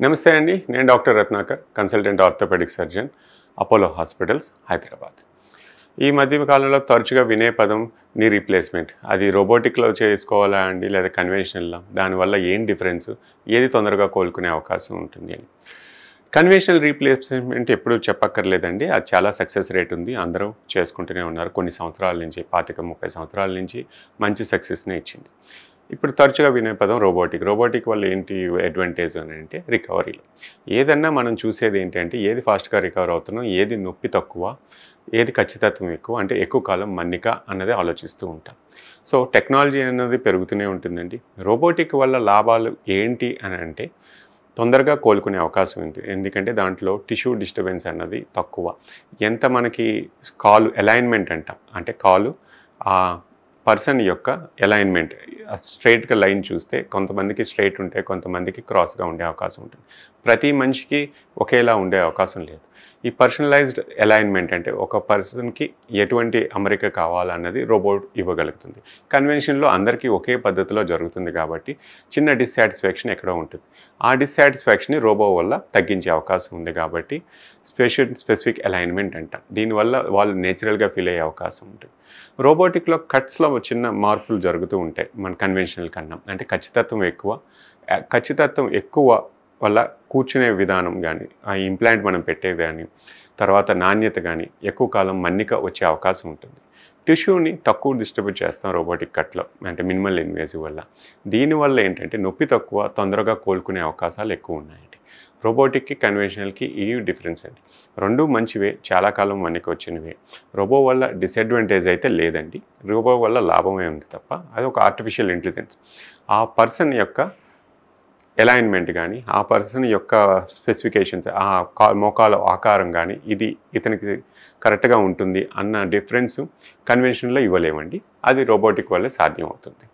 నమస్తే అండి. నేను doctor Ratnakar, consultant orthopaedic surgeon, Apollo hospitals, Hyderabad. ఈ మధ్య కాలంలో తరచుగా వినే పదం నీ రీప్లేస్మెంట్. అది రోబోటిక్‌లో చేసుకోవాలా అండి లేదా కన్వెన్షనల్‌లా? దానివల్ల ఏం డిఫరెన్స్? ఏది తొందరగా కోలుకునే అవకాశం ఉంటుంది అని. కన్వెన్షనల్ రీప్లేస్మెంట్ ఎప్పుడు చెప్పక్కర్లేదండి. అది చాలా సక్సెస్ రేట్ ఉంది. అందరూ చేసుకుంటూనే ఉన్నారు. కొన్ని సంవత్సరాల నుంచి 25, 30 సంవత్సరాల నుంచి మంచి సక్సెస్‌నే ఇచ్చింది. ఇప్పుడు తరచుగా వినే పదం రోబోటిక్. రోబోటిక్ వల్ల ఏంటి అడ్వాంటేజ్ అని అంటే రికవరీలో. ఏదన్నా మనం చూసేది ఏంటంటే ఏది ఫాస్ట్‌గా రికవర్ అవుతున్నాం, ఏది నొప్పి తక్కువ, ఏది ఖచ్చితత్వం ఎక్కువ, అంటే ఎక్కువ కాలం మన్నిక అన్నదే ఆలోచిస్తూ ఉంటాం. సో టెక్నాలజీ అనేది పెరుగుతూనే ఉంటుందండి. రోబోటిక్ వల్ల లాభాలు ఏంటి అని అంటే తొందరగా కోలుకునే అవకాశం ఉంది. ఎందుకంటే దాంట్లో టిష్యూ డిస్టర్బెన్స్ అన్నది తక్కువ. ఎంత మనకి కాలు అలైన్మెంట్ అంటాం. అంటే కాలు పర్సన్ యొక్క అలైన్మెంట్ స్ట్రెయిట్‌గా లైన్ చూస్తే కొంతమందికి స్ట్రెయిట్ ఉంటే కొంతమందికి క్రాస్‌గా ఉండే అవకాశం ఉంటుంది. ప్రతి మనిషికి ఒకేలా ఉండే అవకాశం లేదు. ఈ పర్సనలైజ్డ్ అలైన్మెంట్ అంటే ఒక పర్సన్‌కి ఎటువంటి అమరిక కావాలన్నది రోబోట్ ఇవ్వగలుగుతుంది. కన్వెన్షన్‌లో అందరికీ ఒకే పద్ధతిలో జరుగుతుంది కాబట్టి చిన్న డిస్సాటిస్ఫాక్షన్ ఎక్కడో ఉంటుంది. ఆ డిస్సాటిస్ఫాక్షన్‌ని రోబో వల్ల తగ్గించే అవకాశం ఉంది కాబట్టి స్పెసిఫిక్ అలైన్మెంట్ అంటాం. దీనివల్ల వాళ్ళు నేచురల్‌గా ఫీల్ అయ్యే అవకాశం ఉంటుంది. రోబోటిక్‌లో కట్స్‌లో చిన్న మార్పులు జరుగుతూ ఉంటాయి మన కన్వెన్షనల్ కన్నా. అంటే ఖచ్చితత్వం ఎక్కువ వల్ల కూర్చునే విధానం కానీ, ఆ ఇంప్లాంట్ మనం పెట్టేది కానీ, తర్వాత నాణ్యత కానీ ఎక్కువ కాలం మన్నిక వచ్చే అవకాశం ఉంటుంది. టిష్యూని తక్కువ డిస్ట్రిబ్యూట్ చేస్తాం రోబోటిక్ కట్‌లో, అంటే మినిమల్ ఇన్వేసివ్ వల్ల. దీనివల్ల ఏంటంటే నొప్పి తక్కువ, తొందరగా కోలుకునే అవకాశాలు ఎక్కువ ఉన్నాయండి. రోబోటిక్‌కి, కన్వెన్షనల్‌కి ఈ డిఫరెన్స్ అండి. రెండూ మంచివే, చాలా కాలం మన్నిక వచ్చినవే. రోబో వల్ల డిసడ్వాంటేజ్ అయితే లేదండి. రోబో వల్ల లాభమే ఉంది తప్ప, అది ఒక ఆర్టిఫిషియల్ ఇంటెలిజెన్స్. ఆ పర్సన్ యొక్క అలైన్మెంట్ కానీ, ఆ పర్సన్ యొక్క స్పెసిఫికేషన్స్, మోకాల ఆకారం కానీ, ఇది ఇతనికి కరెక్ట్‌గా ఉంటుంది అన్న డిఫరెన్స్ కన్వెన్షనల్‌లో ఇవ్వలేమండి. అది రోబోటిక్ వల్లే సాధ్యం అవుతుంది.